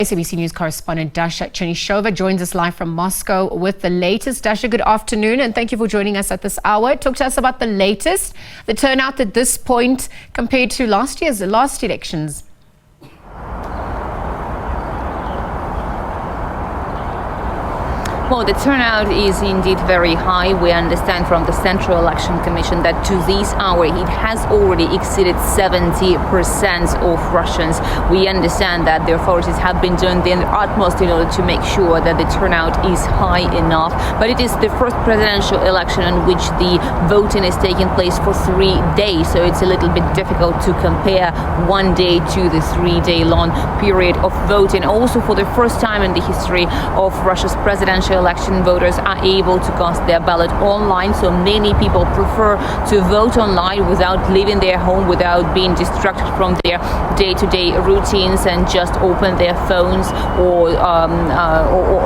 SABC News correspondent Dasha Chernyshova joins us live from Moscow with the latest. Dasha, good afternoon and thank you for joining us at this hour. Talk to us about the latest, the turnout at this point compared to last elections. Well, the turnout is indeed very high. We understand from the Central Election Commission that to this hour it has already exceeded 70% of Russians. We understand that the authorities have been doing their utmost in order to make sure that the turnout is high enough. But it is the first presidential election in which the voting is taking place for 3 days, so it's a little bit difficult to compare one day to the 3-day long period of voting. Also, for the first time in the history of Russia's presidential election, voters are able to cast their ballot online, so many people prefer to vote online without leaving their home, without being distracted from their day-to-day routines, and just open their phones or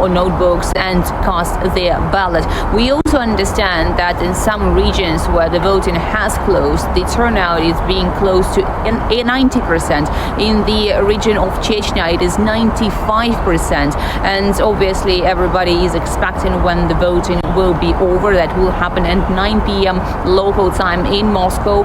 notebooks and cast their ballot. We also understand that in some regions where the voting has closed, the turnout is being close to 90%. In the region of Chechnya, it is 95%, and obviously everybody is expecting when the voting will be over. That will happen at 9 p.m. local time in Moscow.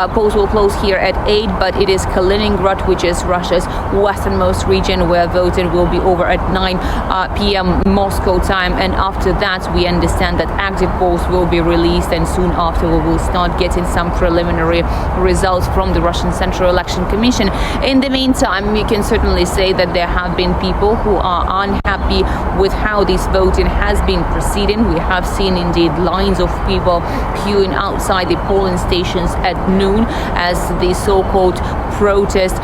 Polls will close here at 8, but it is Kaliningrad, which is Russia's westernmost region, where voting will be over at 9 p.m. Moscow time. And after that, we understand that active polls will be released, and soon after we will start getting some preliminary results from the Russian Central Election Commission. In the meantime, you can certainly say that there have been people who are unhappy with how this voting has been proceeding. We have seen indeed lines of people queuing outside the polling stations at noon, as the so-called protest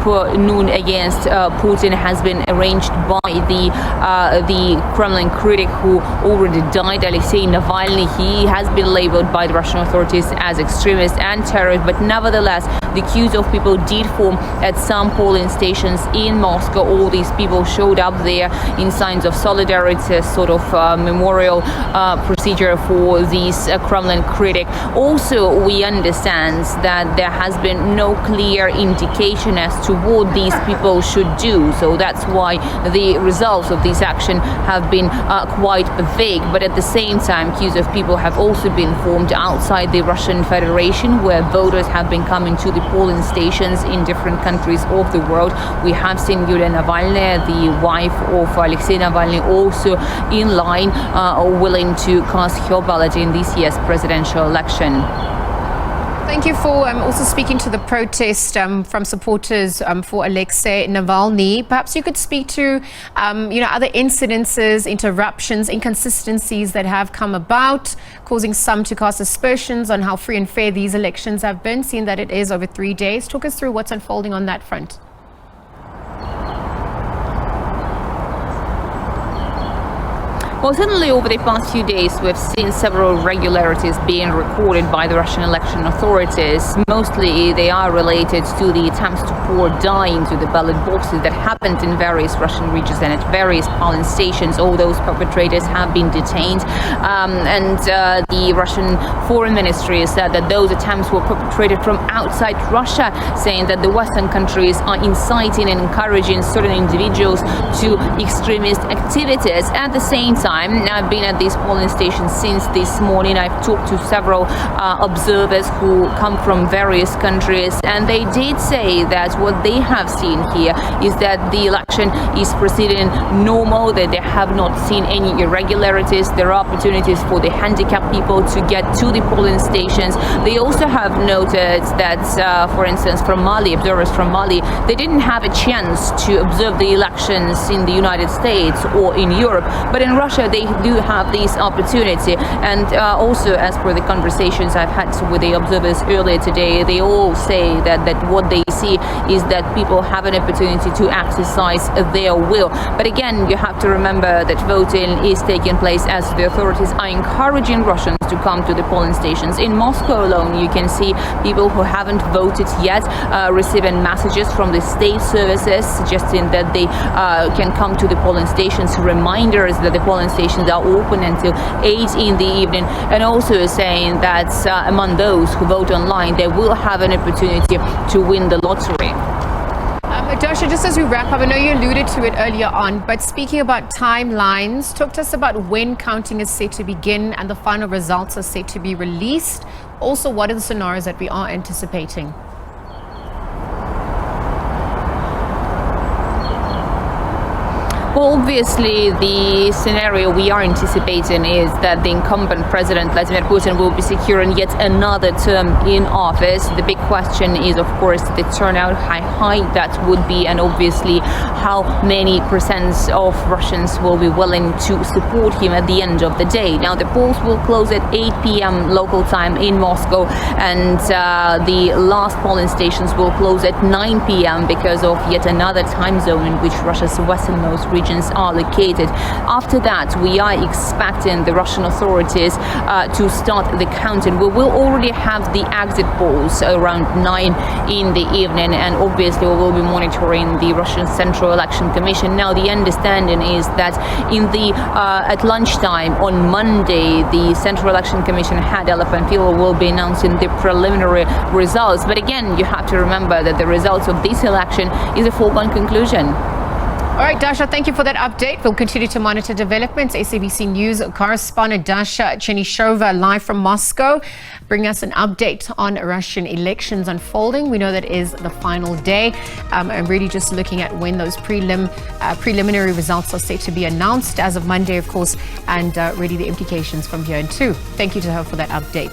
for noon against Putin has been arranged by the Kremlin critic who already died, Alexei Navalny. He has been labeled by the Russian authorities as extremist and terrorist, but nevertheless the queues of people did form at some polling stations in Moscow. All these people showed up there in signs of solidarity, a sort of memorial procedure for this Kremlin critic. Also, we understand that there has been no clear indication as to what these people should do, so that's why the results of this action have been quite vague. But at the same time, queues of people have also been formed outside the Russian Federation, where voters have been coming to the polling stations in different countries of the world. We have seen Yulia Navalny, the wife of Alexei Navalny, also in line, willing to cast her ballot in this year's presidential election. Thank you for also speaking to the protest from supporters for Alexei Navalny. Perhaps you could speak to other incidences, interruptions, inconsistencies that have come about, causing some to cast aspersions on how free and fair these elections have been, seeing that it is over 3 days. Talk us through what's unfolding on that front. Well, certainly over the past few days, we've seen several irregularities being recorded by the Russian election authorities. Mostly they are related to the attempts to pour dye into the ballot boxes that happened in various Russian regions and at various polling stations. All those perpetrators have been detained. The Russian Foreign Ministry said that those attempts were perpetrated from outside Russia, saying that the Western countries are inciting and encouraging certain individuals to extremist activities. At the same time, I've been at these polling stations since this morning. I've talked to several observers who come from various countries, and they did say that what they have seen here is that the election is proceeding normal, that they have not seen any irregularities. There are opportunities for the handicapped people to get to the polling stations. They also have noted that, for instance, from Mali, observers from Mali, they didn't have a chance to observe the elections in the United States or in Europe, but in Russia they do have this opportunity. And also, as per the conversations I've had with the observers earlier today, they all say that what they see is that people have an opportunity to exercise their will. But again, you have to remember that voting is taking place as the authorities are encouraging Russians to come to the polling stations. In Moscow alone, you can see people who haven't voted yet receiving messages from the state services suggesting that they can come to the polling stations, reminders that the polling stations are open until 8 in the evening, and also saying that among those who vote online, they will have an opportunity to win the lottery. Dasha, just as we wrap up, I know you alluded to it earlier on, but speaking about timelines, talk to us about when counting is set to begin and the final results are set to be released. Also, what are the scenarios that we are anticipating? Well, obviously, the scenario we are anticipating is that the incumbent president, Vladimir Putin, will be securing yet another term in office. The big question is, of course, the turnout, how high that would be, and obviously how many percent of Russians will be willing to support him at the end of the day. Now, the polls will close at 8 p.m. local time in Moscow, and the last polling stations will close at 9 p.m. because of yet another time zone in which Russia's westernmost regions are located. After that, we are expecting the Russian authorities to start the counting. We will already have the exit polls around 9 in the evening, and obviously we will be monitoring the Russian Central Election Commission. Now, the understanding is that at lunchtime on Monday, the Central Election Commission head Ella Pampilo will be announcing the preliminary results. But again, you have to remember that the results of this election is a foregone conclusion. All right, Dasha, thank you for that update. We'll continue to monitor developments. SABC News correspondent Dasha Chernyshova live from Moscow, bring us an update on Russian elections unfolding. We know that is the final day. I'm really just looking at when those preliminary results are set to be announced as of Monday, of course, and really the implications from here on too. Thank you to her for that update.